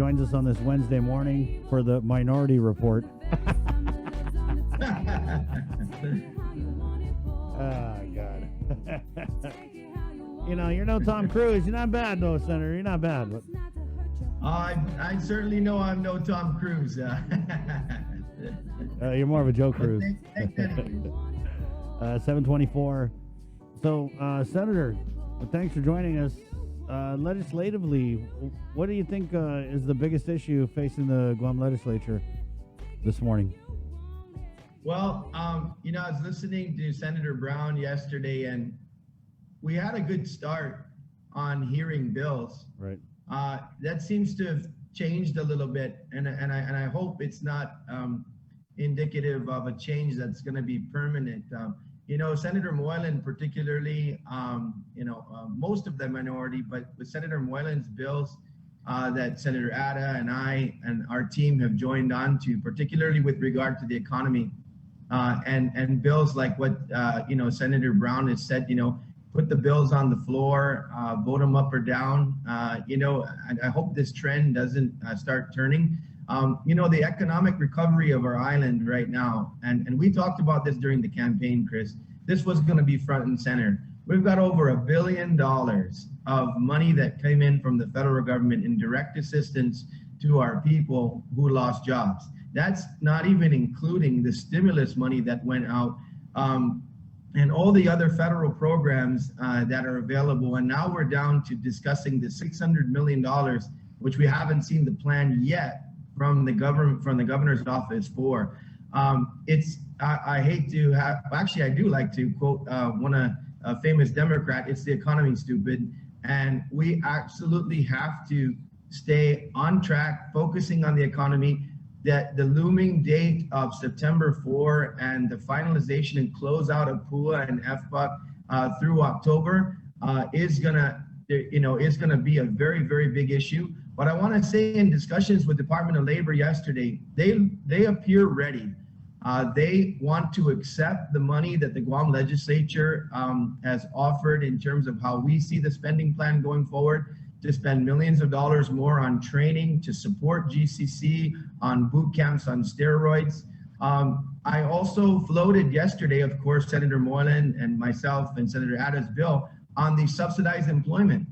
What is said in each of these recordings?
joins us on this Wednesday morning for the Minority Report. Oh, God. You're no Tom Cruise. You're not bad, though, Senator. You're not bad. But... I certainly know I'm no Tom Cruise. You're more of a Joe Cruise. 724. So, Senator, thanks for joining us. Legislatively, what do you think is the biggest issue facing the Guam legislature this morning? Well, I was listening to Senator Brown yesterday, and we had a good start on hearing bills. Right. That seems to have changed a little bit, and I hope it's not indicative of a change that's going to be permanent. Senator Moylan particularly, most of the minority, but with Senator Moylan's bills that Senator Ada and I and our team have joined on to, particularly with regard to the economy, and bills like what, Senator Brown has said, put the bills on the floor, vote them up or down. I hope this trend doesn't start turning. The economic recovery of our island right now, and we talked about this during the campaign, Chris, this was going to be front and center. We've got over $1 billion of money that came in from the federal government in direct assistance to our people who lost jobs. That's not even including the stimulus money that went out and all the other federal programs that are available. And now we're down to discussing the $600 million, which we haven't seen the plan yet from the governor's office for. I hate to have, actually I do like to quote a famous Democrat, it's the economy, stupid. And we absolutely have to stay on track, focusing on the economy. That the looming date of September 4 and the finalization and closeout of PUA and FPUC through October is gonna be a very, very big issue. But I want to say, in discussions with Department of Labor yesterday, they appear ready. They want to accept the money that the Guam legislature has offered in terms of how we see the spending plan going forward, to spend millions of dollars more on training, to support GCC, on boot camps, on steroids. I also floated yesterday, of course, Senator Moylan and myself and Senator Ada's bill on the subsidized employment.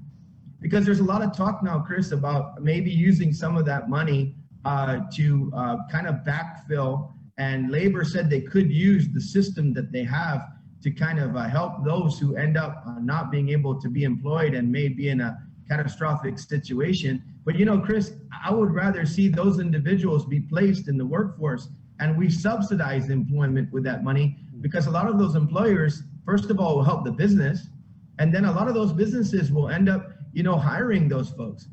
Because there's a lot of talk now, Chris, about maybe using some of that money to kind of backfill. And labor said they could use the system that they have to kind of help those who end up not being able to be employed and may be in a catastrophic situation. But Chris, I would rather see those individuals be placed in the workforce and we subsidize employment with that money, because a lot of those employers, first of all, will help the business, and then a lot of those businesses will end up hiring those folks.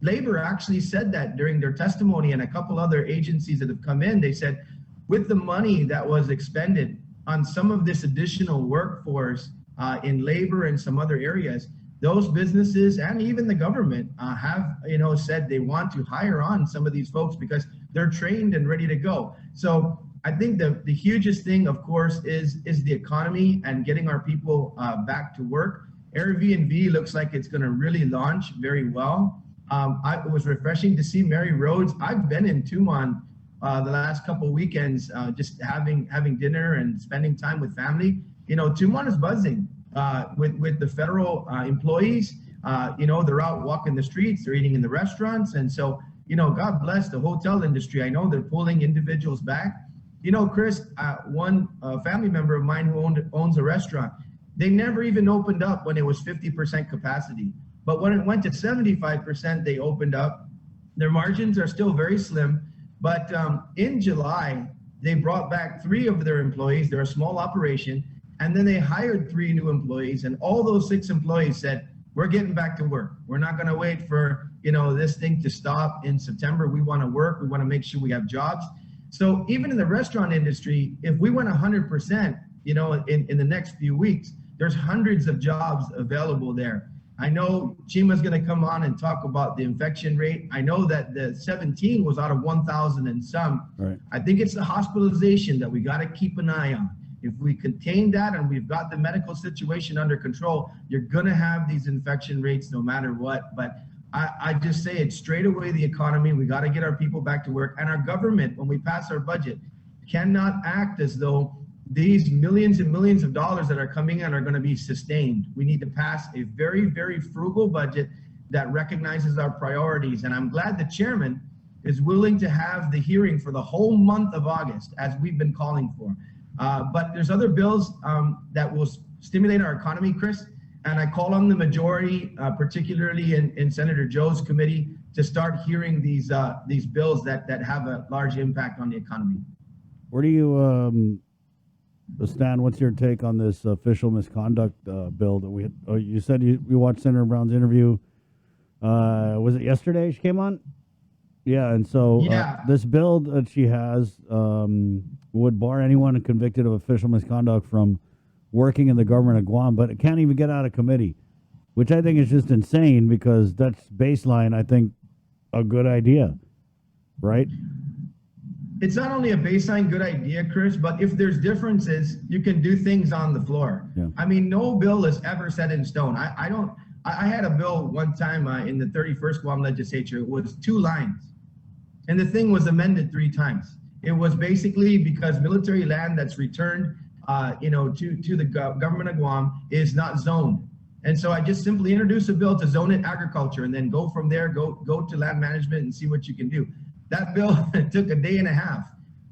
Labor actually said that during their testimony, and a couple other agencies that have come in, they said with the money that was expended on some of this additional workforce in labor and some other areas, those businesses and even the government have, said they want to hire on some of these folks because they're trained and ready to go. So I think the hugest thing, of course, is the economy and getting our people back to work. Airbnb looks like it's going to really launch very well. It was refreshing to see Mary Rhodes. I've been in Tumon the last couple of weekends, just having dinner and spending time with family. Tumon is buzzing. With the federal employees, they're out walking the streets, they're eating in the restaurants. And so, God bless the hotel industry. I know they're pulling individuals back. Chris, one family member of mine who owns a restaurant, they never even opened up when it was 50% capacity. But when it went to 75%, they opened up. Their margins are still very slim. But in July, they brought back 3 of their employees. They're a small operation. And then they hired 3 new employees, and all those 6 employees said, we're getting back to work. We're not going to wait for, this thing to stop in September. We want to work. We want to make sure we have jobs. So even in the restaurant industry, if we went 100%, in the next few weeks, there's hundreds of jobs available there. I know Chima's going to come on and talk about the infection rate. I know that the 17 was out of 1,000 and some. Right. I think it's the hospitalization that we got to keep an eye on. If we contain that and we've got the medical situation under control, you're going to have these infection rates no matter what. But I just say it straight away, the economy, we got to get our people back to work. And our government, when we pass our budget, cannot act as though these millions and millions of dollars that are coming in are going to be sustained. We need to pass a very, very frugal budget that recognizes our priorities. And I'm glad the chairman is willing to have the hearing for the whole month of August, as we've been calling for. But there's other bills that will stimulate our economy, Chris. And I call on the majority, particularly in Senator Joe's committee, to start hearing these bills that have a large impact on the economy. Where do you Stan? What's your take on this official misconduct bill that we had? Oh, you said you watched Senator Brown's interview. Was it yesterday she came on? Yeah, and so this bill that she has would bar anyone convicted of official misconduct from working in the government of Guam, but it can't even get out of committee, which I think is just insane, because that's baseline, I think, a good idea, right? It's not only a baseline good idea, Chris, but if there's differences, you can do things on the floor. Yeah. I mean, no bill is ever set in stone. I had a bill one time in the 31st Guam legislature. It was 2 lines, and the thing was amended 3 times. It was basically because military land that's returned to the government of Guam is not zoned. And so I just simply introduced a bill to zone it agriculture, and then go from there, go to land management and see what you can do. That bill took a day and a half.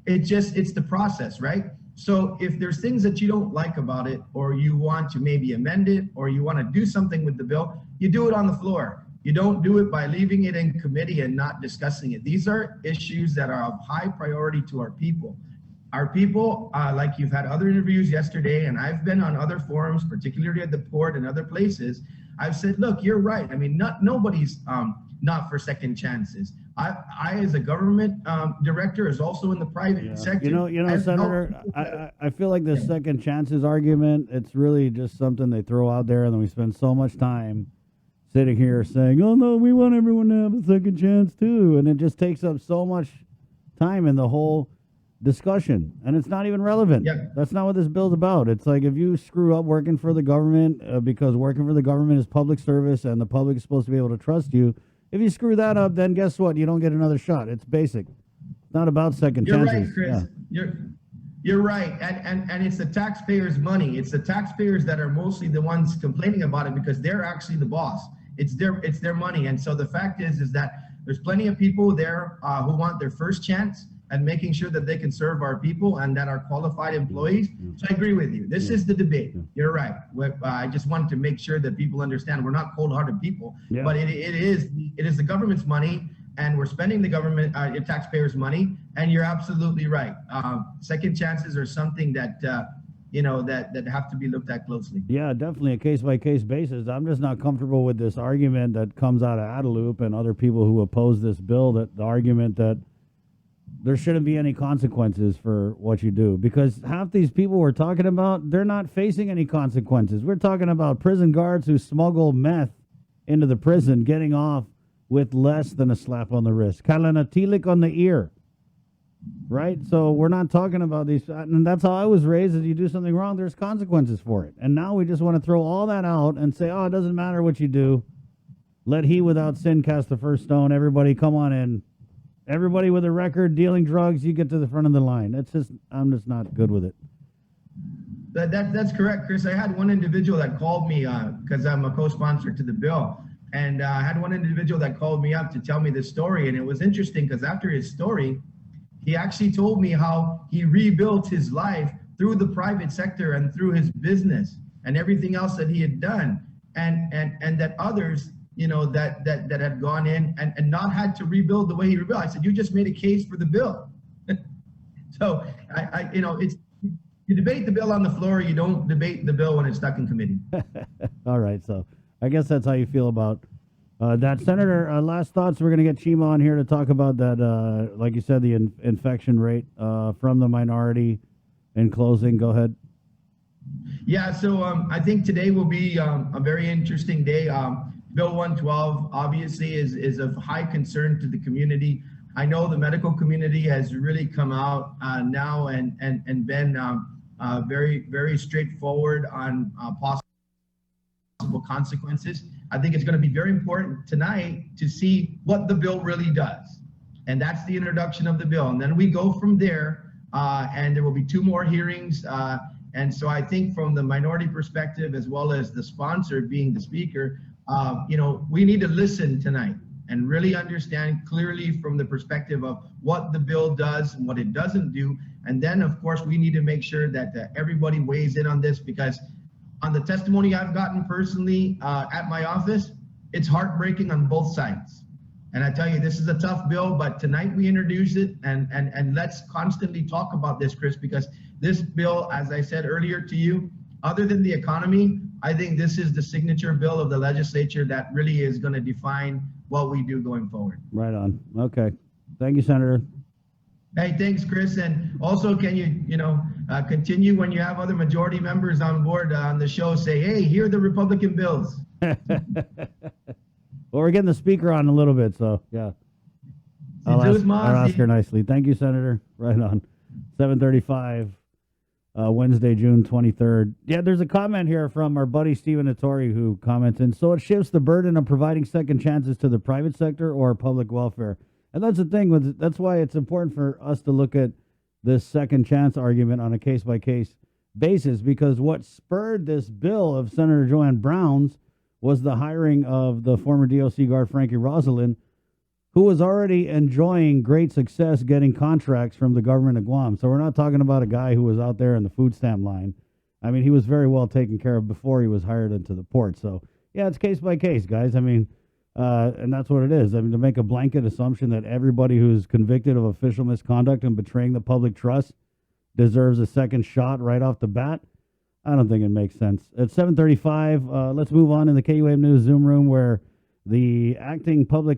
It's the process, right? So if there's things that you don't like about it, or you want to maybe amend it, or you want to do something with the bill, you do it on the floor. You don't do it by leaving it in committee and not discussing it. These are issues that are of high priority to our people. Our people, like you've had other interviews yesterday, and I've been on other forums, particularly at the port and other places. I've said, look, you're right. I mean, nobody's not for second chances. I as a government director, is also in the private sector. You know, Senator, I feel like the second chances argument, it's really just something they throw out there, and then we spend so much time sitting here saying, oh no, we want everyone to have a second chance too, and it just takes up so much time in the whole discussion, and it's not even relevant. Yeah. That's not what this bill's about. It's like, if you screw up working for the government, because working for the government is public service and the public is supposed to be able to trust you, if you screw that up, then guess what? You don't get another shot. It's basic. It's not about second chances. You're right, Chris. Yeah. You're right, and it's the taxpayers' money. It's the taxpayers that are mostly the ones complaining about it, because they're actually the boss. It's their money. And so the fact is that there's plenty of people there who want their first chance and making sure that they can serve our people and that are qualified employees. So I agree with you. This is the debate. You're right. I just wanted to make sure that people understand we're not cold-hearted people, but it is the government's money, and we're spending the government taxpayers' money. And you're absolutely right. Second chances are something that that have to be looked at closely. Yeah, definitely a case-by-case basis. I'm just not comfortable with this argument that comes out of Adelup and other people who oppose this bill, that the argument that there shouldn't be any consequences for what you do, because half these people we're talking about, they're not facing any consequences. We're talking about prison guards who smuggle meth into the prison, getting off with less than a slap on the wrist, kalanatilik on the ear, right? So we're not talking about these, and that's how I was raised, is you do something wrong, there's consequences for it. And now we just want to throw all that out and say, oh, it doesn't matter what you do. Let he without sin cast the first stone. Everybody come on in. Everybody with a record dealing drugs, you get to the front of the line. I'm just not good with it. That's correct, Chris. I had one individual that called me because I'm a co-sponsor to the bill, and I had one individual that called me up to tell me this story, and it was interesting because after his story, he actually told me how he rebuilt his life through the private sector and through his business and everything else that he had done, and that others, that had gone in and not had to rebuild the way he rebuilt. I said, you just made a case for the bill. So it's, you debate the bill on the floor. You don't debate the bill when it's stuck in committee. All right. So I guess that's how you feel about that. Senator, last thoughts. We're going to get Chima on here to talk about that. Like you said, the infection rate from the minority. In closing, go ahead. Yeah. So I think today will be a very interesting day. Bill 112 obviously is of high concern to the community. I know the medical community has really come out now and been very, very straightforward on possible consequences. I think it's going to be very important tonight to see what the bill really does. And that's the introduction of the bill. And then we go from there, and there will be 2 more hearings. And so I think from the minority perspective, as well as the sponsor being the speaker, we need to listen tonight and really understand clearly from the perspective of what the bill does and what it doesn't do. And then, of course, we need to make sure that everybody weighs in on this, because on the testimony I've gotten personally at my office, it's heartbreaking on both sides. And I tell you, this is a tough bill, but tonight we introduced it, and let's constantly talk about this, Chris, because this bill, as I said earlier to you, other than the economy, I think this is the signature bill of the legislature that really is going to define what we do going forward. Right on. Okay. Thank you, Senator. Hey, thanks, Chris. And also, can you, continue when you have other majority members on board on the show, say, hey, here are the Republican bills. Well, we're getting the speaker on a little bit, so yeah. I'll ask her nicely. Thank you, Senator. Right on. 7:35, Wednesday, June 23rd. Yeah, there's a comment here from our buddy Stephen Hattori who commented, so it shifts the burden of providing second chances to the private sector or public welfare. And that's the thing. That's why it's important for us to look at this second chance argument on a case-by-case basis, because what spurred this bill of Senator Joanne Brown's was the hiring of the former DOC guard Frankie Rosalind, who was already enjoying great success getting contracts from the government of Guam. So we're not talking about a guy who was out there in the food stamp line. I mean, he was very well taken care of before he was hired into the port. So, yeah, it's case by case, guys. I mean, and that's what it is. I mean, to make a blanket assumption that everybody who's convicted of official misconduct and betraying the public trust deserves a second shot right off the bat, I don't think it makes sense. At 7:35, let's move on in the KUAM News Zoom room, where the acting public